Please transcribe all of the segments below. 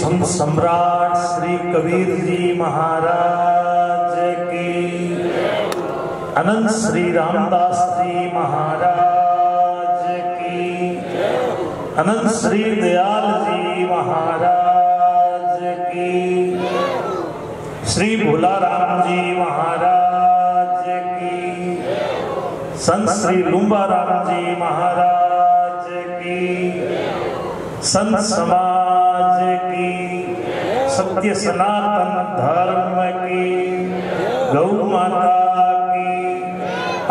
संत सम्राट श्री कबीर जी महाराज की, अनंत श्री रामदास जी महाराज की, अनंत श्री दयाल जी महाराज की, श्री भोलाराम जी महाराज की, संत श्री लुम्बाराम जी महाराज की, संत समाज की, सत्य सनातन धर्म की, गौ माता की,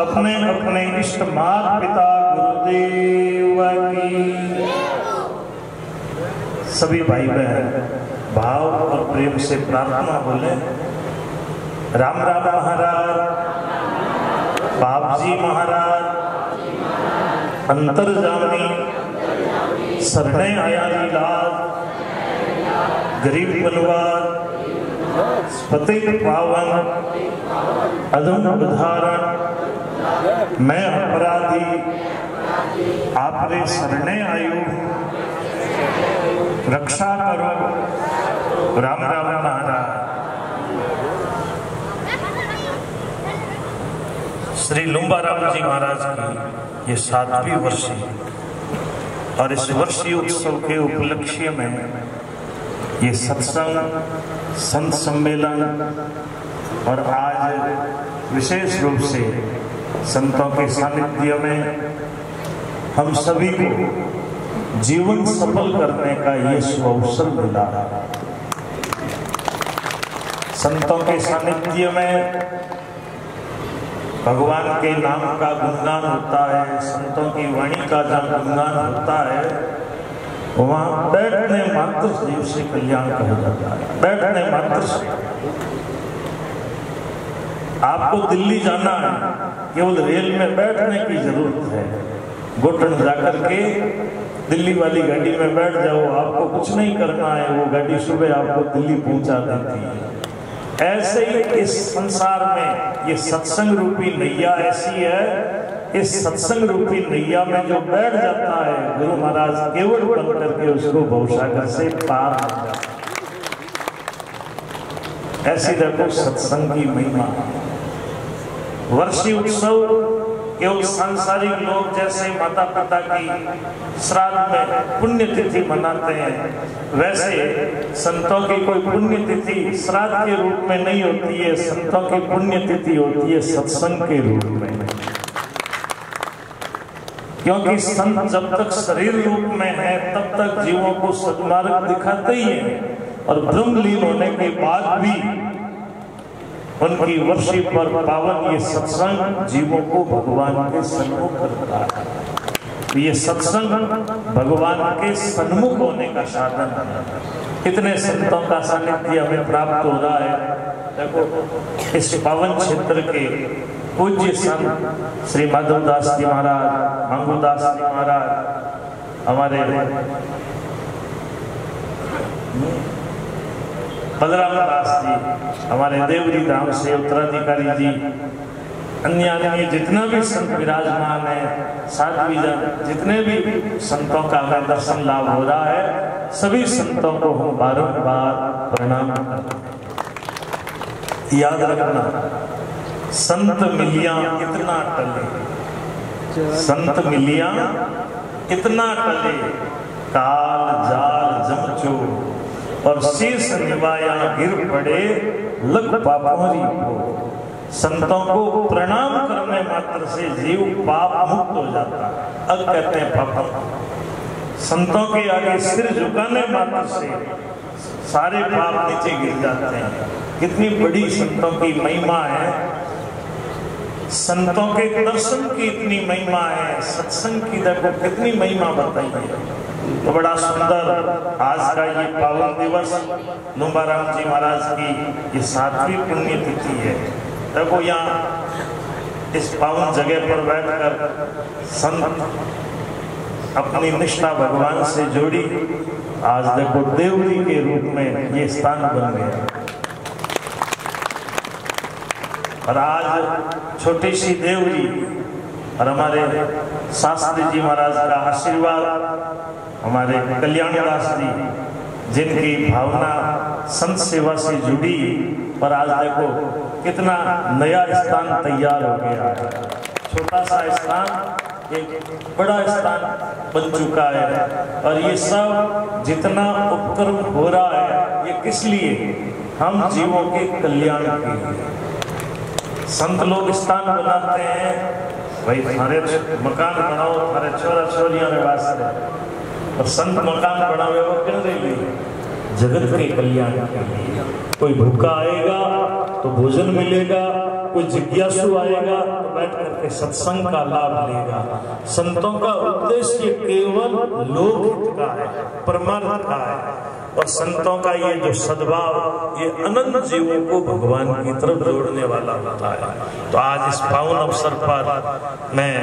अपने अपने इष्ट माता पिता गुरुदेव की, सभी भाई बहन भाव और प्रेम से प्रार्थना बोले। राम राम महाराज, बाप जी महाराज, अंतर्जामी सरने आया लाल, गरीब बनवार, पतित पावन, अधम उदाहरण, मैं अपराधी, आपरे सरने आयु, रक्षा करो। राम राम महाराज। श्री लुम्बाराम जी महाराज की ये 7वीं वर्षी और इस वर्षीय उत्सव के उपलक्ष्य में ये सत्संग, संत सम्मेलन और आज विशेष रूप से संतों के सानिध्य में हम सभी को जीवन सफल करने का ये सुअवसर मिला है। संतों के सानिध्य में भगवान के नाम का गुणगान होता है, संतों की वाणी का जब गुणगान होता है वहां बैठने मात्र से उससे कल्याण कहा जाता है। बैठने मात्र से आपको दिल्ली जाना है, केवल रेल में बैठने की जरूरत है। गोटन जाकर के दिल्ली वाली गाड़ी में बैठ जाओ, आपको कुछ नहीं करना है, वो गाड़ी सुबह आपको दिल्ली पहुंचा देती है। ऐसे ही इस संसार में ये सत्संग रूपी नैया ऐसी है, इस सत्संग रूपी नैया में जो बैठ जाता है गुरु महाराज केवल बन करके उसको भवसागर से पार हो जाता है। ऐसी देखो सत्संग की महिमा। वर्षीय उत्सव केवल सांसारिक लोग जैसे माता पिता की श्राद्ध में पुण्य तिथि मनाते हैं, वैसे संतों की कोई पुण्य तिथि श्राद्ध के रूप में नहीं होती है। संतों की पुण्य तिथि होती है सत्संग के रूप में, क्योंकि संत जब तक शरीर रूप में है तब तक जीवों को सद्मार्ग दिखाते ही है, और ब्रह्मलीन होने के बाद भी उनकी वर्षी पर पावन ये सत्संग जीवों को भगवान के सन्मुख करता है। ये सत्संग भगवान के सन्मुख होने का साधन है। इतने संतों का सानिध्य हमें प्राप्त हो रहा है। देखो इस पावन क्षेत्र के पूज्य संत श्री माधवदास जी महाराज, मंगूदास जी महाराज, हमारे बलराम दास जी, हमारे देवरी धाम से उत्तराधिकारी जी, अन्य जितना भी संत विराजमान है, साध्वी जन जितने भी संतों का हमें दर्शन लाभ हो रहा है, सभी संतों को हम बारंबार प्रणाम करते हैं। याद रखना, संत मिलिया इतना टले, संत मिलिया इतना टले, काल जाल जमचो और शीर्ष निभाया गिर पड़े लग पापोरी को। संतों को प्रणाम करने मात्र से जीव पाप मुक्त हो जाता है। अब कहते हैं पाप, संतों के आगे सिर झुकाने मात्र से सारे पाप नीचे गिर जाते हैं। कितनी बड़ी संतों की महिमा है, संतों के दर्शन की इतनी महिमा है, सत्संग की देखो कितनी महिमा बताई है। तो बड़ा सुंदर आज का ये पावन दिवस लुम्बाराम जी महाराज की ये 7वीं पुण्य तिथि है। देखो यहाँ इस पावन जगह पर बैठकर संत अपनी निष्ठा भगवान से जोड़ी। आज देखो देवरी के रूप में ये स्थान बन गया, और आज छोटी सी देवरी और हमारे शास्त्री जी महाराज का आशीर्वाद, हमारे कल्याणदास जी जिनकी भावना संत सेवा से जुड़ी, पर आज देखो कितना नया स्थान तैयार हो गया है। छोटा सा स्थान एक बड़ा स्थान बन चुका है। और ये सब जितना उपक्रम हो रहा है ये किस लिए? हम जीवों के कल्याण के लिए। संत लोग स्थान बनाते हैं, भाई थारे मकान बनाओ, थारे छोरा छोरिया ने वास्ते, और संत मकान बनावे वो क्यों लिए? जगत के कल्याण के लिए। कोई भूखा आएगा तो भोजन मिलेगा, कोई जिज्ञासु आएगा तो बैठ करके सत्संग का लाभ लेगा। संतों का उद्देश्य केवल लोकहित का है, परमार्थ का है। और संतों का ये जो सद्भाव ये अनंत जीवों को भगवान की तरफ जोड़ने वाला होता है। तो आज इस पावन अवसर पर मैं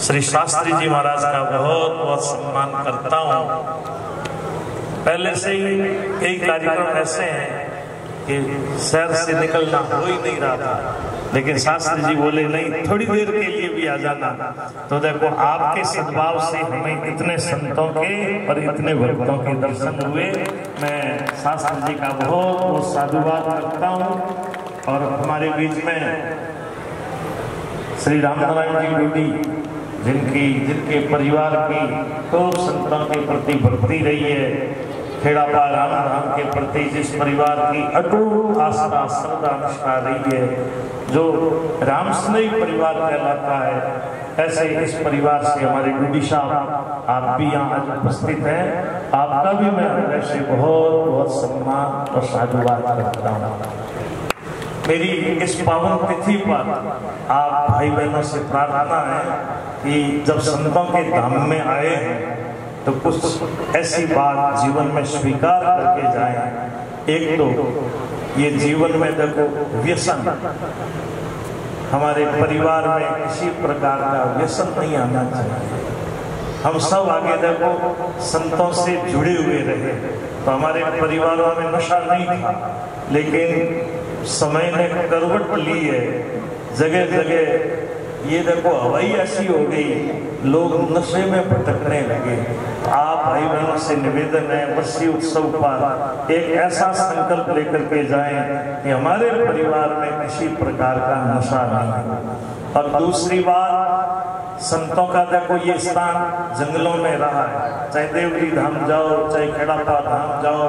श्री शास्त्री जी महाराज का बहुत बहुत सम्मान करता हूँ। पहले से ही कई कार्यक्रम ऐसे हैं कि शहर से निकलना हो ही नहीं रहा था, लेकिन शास्त्री जी बोले नहीं, थोड़ी देर के लिए भी आ जाना। तो देखो आपके सद्भाव से हमें इतने संतों के और इतने भक्तों के दर्शन हुए। मैं शास्त्री जी का बहुत बहुत साधुवाद करता हूँ। और हमारे बीच में श्री रामनारायण जी डोडी, जिनके परिवार की खूब संतों के प्रति भक्ति रही है, खेड़ापा राम धाम के प्रति जिस परिवार की अटूट आस्था श्रद्धा निष्ठा रही है, जो रामस्नेही परिवार कहलाता है, ऐसे इस परिवार से हमारे डोडी साहब आप भी यहाँ आज उपस्थित हैं। आपका भी मैं हृदय से बहुत बहुत सम्मान और साधुवाद करता हूँ। मेरी इस पावन तिथि पर आप भाई बहनों से प्रार्थना है कि जब संतों के धाम में आए हैं तो कुछ ऐसी बात जीवन में स्वीकार करके जाएं। एक तो ये जीवन में देखो व्यसन, हमारे परिवार में किसी प्रकार का व्यसन नहीं आना चाहिए। हम सब आगे देखो संतों से जुड़े हुए रहे, तो हमारे परिवारों में नशा नहीं था, लेकिन समय ने करवट ली है। जगह जगह ये देखो हवाई ऐसी हो गई, लोग नशे में भटकने लगे। आप भाई बहनों से निवेदन है, वर्षी उत्सव पर एक ऐसा संकल्प लेकर के जाएं कि हमारे परिवार में किसी प्रकार का नशा नहीं। और दूसरी बात, संतों का देखो ये स्थान जंगलों में रहा है, चाहे देवरी धाम जाओ, चाहे खेड़ापा धाम जाओ,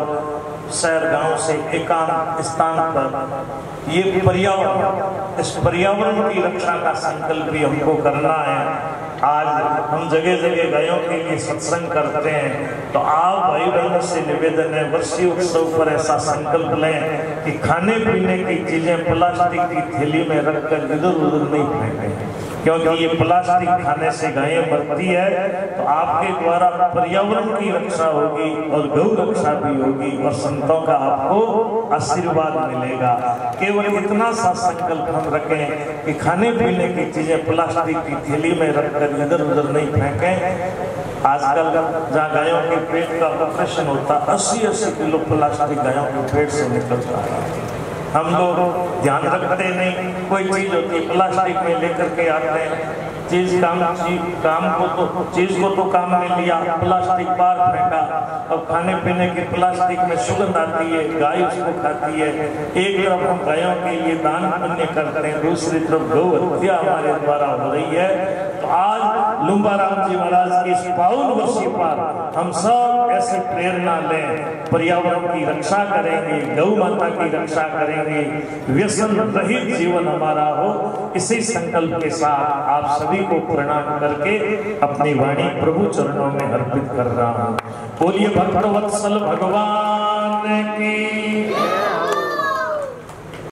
शहर गांव से एकांत स्थान पर ये पर्यावरण, इस पर्यावरण की रक्षा का संकल्प भी हमको करना है। आज हम जगह जगह गायों के लिए सत्संग करते हैं, तो आप भाई बहनों से निवेदन है वर्षी उत्सव पर ऐसा संकल्प लें कि खाने पीने की चीजें प्लास्टिक की थैली में रखकर इधर उधर नहीं फेंकें, क्योंकि ये प्लास्टिक खाने से गायें मरती है। तो आपके द्वारा पर्यावरण की रक्षा होगी और गौ रक्षा भी होगी और संतों का आपको आशीर्वाद मिलेगा। केवल इतना सा संकल्प हम रखें कि खाने पीने की चीजें प्लास्टिक की थैली में रखकर इधर उधर नहीं फेंकें। आजकल जहाँ गायों के पेट का ऑपरेशन होता, 80-80 किलो प्लास्टिक गायों के पेट से निकलता है। हम लोग ध्यान रखते नहीं, कोई चीज होती है प्लास्टिक में लेकर के आते हैं, चीज को तो काम में लिया, प्लास्टिक बाहर फेंका। अब खाने पीने की प्लास्टिक में सुगंध आती है, गाय उसको खाती है। एक तरफ हम गायों के लिए दान पुण्य करते हैं, दूसरी तरफ गौ हत्या हमारे द्वारा हो रही है। तो आज लुम्बाराम जी महाराज की इस पावन वर्षी पर हम सब ऐसी प्रेरणा लें, पर्यावरण की रक्षा करेंगे, गौ माता की रक्षा करेंगे, व्यसन रहित जीवन हमारा हो। इसी संकल्प के साथ आप सभी को प्रणाम करके अपनी वाणी प्रभु चरणों में अर्पित कर रहा हूँ। बोलिए भक्तवत्सल भगवान की।